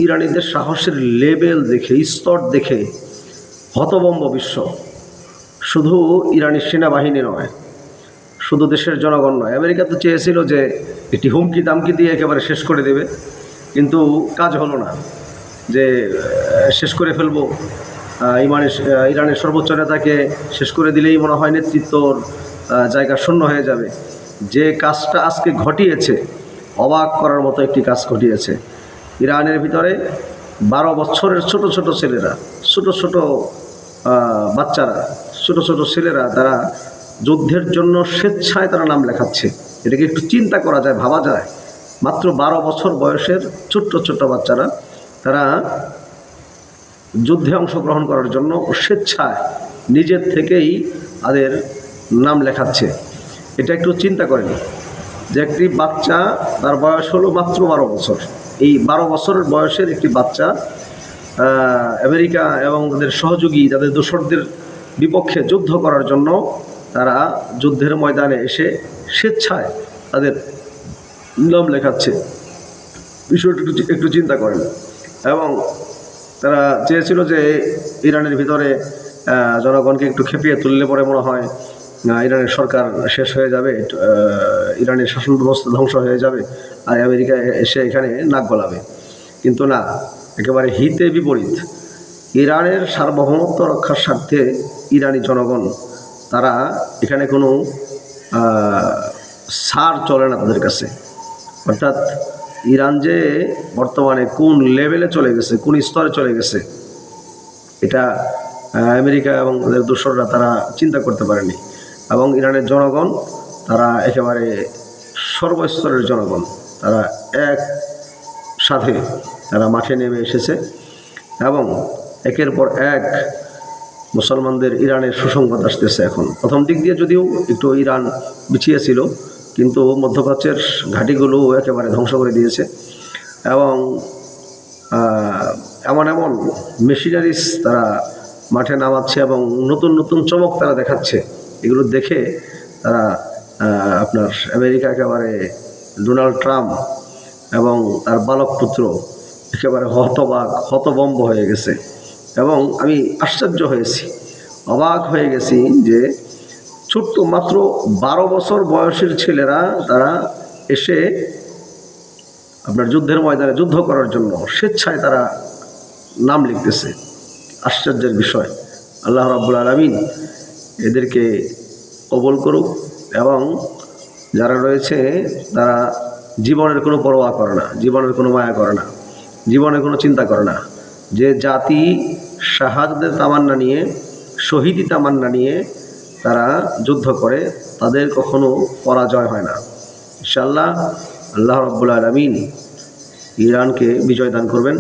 ইরানিদের সাহসের লেভেল দেখে, স্তর দেখে হতভম্ব বিশ্ব। শুধু ইরানি সেনাবাহিনী নয়, শুধু দেশের জনগণ নয়। আমেরিকা তো চেয়েছিল যে একটি হুমকি দামকি দিয়ে একেবারে শেষ করে দেবে, কিন্তু কাজ হলো না। যে শেষ করে ফেলবো, ইরানের সর্বোচ্চ নেতাকে শেষ করে দিলেই মনে হয় নেতৃত্বর জায়গা শূন্য হয়ে যাবে। যে কাজটা আজকে ঘটিয়েছে, অবাক করার মতো একটি কাজ ঘটিয়েছে। ইরানের ভিতরে 12 বছরের ছোট ছোট ছেলেরা, ছোট ছোট বাচ্চারা, ছোট ছোট ছেলেরা, তারা যুদ্ধের জন্য স্বেচ্ছায় তারা নাম লেখাচ্ছে। এটাকে একটু চিন্তা করা যায়, ভাবা যায়। মাত্র 12 বছর বয়সের ছোট্ট ছোট্ট বাচ্চারা তারা যুদ্ধে অংশগ্রহণ করার জন্য স্বেচ্ছায় নিজের থেকেই তাদের নাম লেখাচ্ছে। এটা একটু চিন্তা করেন যে একটি বাচ্চা, তার বয়স হলো মাত্র 12 বছর। এই 12 বছরের বয়সের একটি বাচ্চা আমেরিকা এবং তাদের সহযোগী, তাদের দোসরদের বিপক্ষে যুদ্ধ করার জন্য তারা যুদ্ধের ময়দানে এসে স্বেচ্ছায় তাদের নাম লেখাচ্ছে। বিষয়টা একটু চিন্তা করেন। এবং তারা চেয়েছিল যে ইরানের ভিতরে জনগণকে একটু খেপিয়ে তুললে পরে মনে হয় ইরানের সরকার শেষ হয়ে যাবে, ইরানের শাসন ব্যবস্থা ধ্বংস হয়ে যাবে, আর আমেরিকা এসে এখানে নাক গলাবে। কিন্তু না, একেবারে হিতে বিপরীত। ইরানের সার্বভৌমত্ব রক্ষার স্বার্থে ইরানি জনগণ, তারা এখানে কোনো ছাড় চলে না তাদের কাছে। অর্থাৎ ইরান যে বর্তমানে কোন লেভেলে চলে গেছে, কোন স্তরে চলে গেছে, এটা আমেরিকা এবং তাদের দোসররা তারা চিন্তা করতে পারেনি। এবং ইরানের জনগণ, তারা একেবারে সর্বস্তরের জনগণ, তারা এক সাথে তারা মাঠে নেমে এসেছে এবং একের পর এক মুসলমানদের ইরানের সুসংবাদ আসতেছে। এখন প্রথম দিক দিয়ে যদিও একটু ইরান পিছিয়ে ছিল, কিন্তু মধ্যপ্রাচ্যের ঘাঁটিগুলো একেবারে ধ্বংস করে দিয়েছে। এবং এমন এমন মেশিনারিজ তারা মাঠে নামাচ্ছে এবং নতুন নতুন চমক তারা দেখাচ্ছে। এগুলো দেখে তারা আপনার আমেরিকা, একেবারে ডোনাল্ড ট্রাম্প এবং তার বালক পুত্র একেবারে হতভম্ব হয়ে গেছে। এবং আমি আশ্চর্য হয়েছি, অবাক হয়ে গেছি যে ছোট্ট মাত্র 12 বছর বয়সের ছেলেরা তারা এসে আপনার যুদ্ধের ময়দানে যুদ্ধ করার জন্য স্বেচ্ছায় তারা নাম লিখতেছে। আশ্চর্যের বিষয়। আল্লাহ রাব্বুল আলামিন এদেরকে কবুল করুক। এবং যারা রয়েছে তারা জীবনের কোনো পরোয়া করে না, জীবনের কোনো মায়া করে না, জীবনের কোনো চিন্তা করে না। যে জাতি শাহাদাতের তামান্না নিয়ে, শহীদি তামান্না নিয়ে তারা যুদ্ধ করে, তাদের কখনো পরাজয় হয় না। ইনশাআল্লাহ আল্লাহ রাব্বুল আলামিন ইরানকে বিজয় দান করবেন।